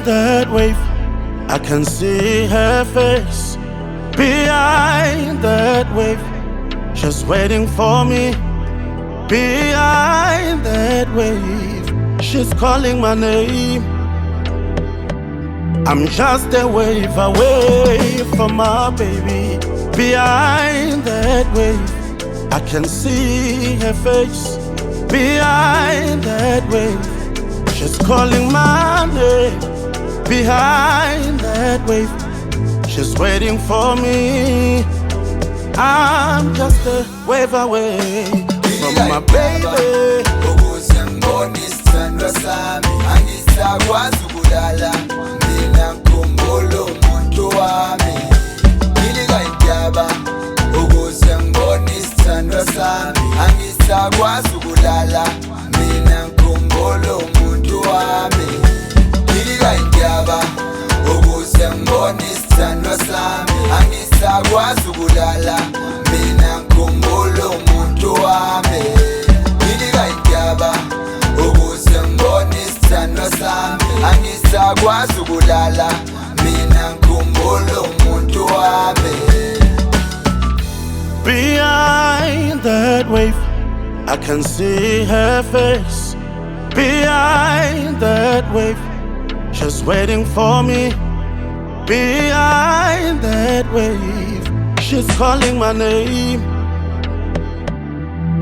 that wave, I can see her face. Behind that wave, she's waiting for me. Behind that wave, she's calling my name. I'm just a wave away from my baby. Behind that wave, I can see her face. Behind that wave, she's calling my name. Behind that wave, she's waiting for me. I'm just a wave away from my baby. Behind that wave, I can see her face. Behind that wave, she's waiting for me. Behind that wave, she's calling my name.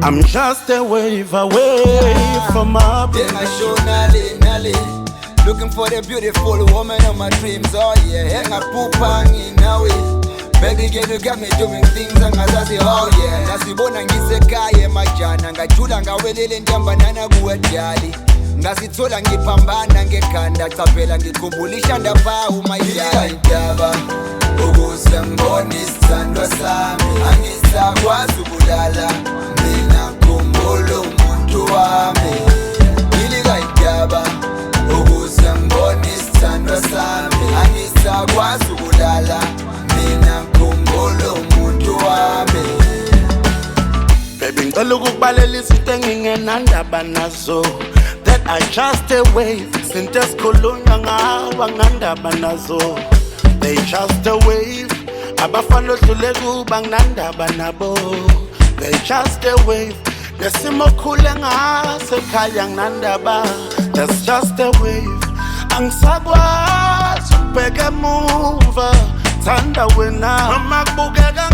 I'm just a wave away from my baby. Looking for the beautiful woman of my dreams. Oh yeah, hang a poopang in a way. Baby girl, you got me doing things and I say, oh yeah. Nasibona ngisekhaya majana ngajula ngawelele njambanana kuwejali. Ngasithola ngipambana ngekhanda chaphela ngikhumbula ndapha umayidala indaba ukuze ngibone isithandwa sami angisakwazi ukulala mina ngikhumbula umuntu wami ngilika indaba ukuze ngibone isithandwa sami angisakwazi ukulala mina ngikhumbula umuntu wami. Baby ngicela ukukubalela izinto engingenandaba nazo, that I just a wave. Izinto esikhulunywa ngawo nginandaba nazo, they just a wave. Abafana odlule kuba nginandaba nabo, they just a wave. Nesimo khule ngaso ekhaya nginandaba, that's just a wave. Angisakwazi ukubheka emuva, thanda wena noma kubukeka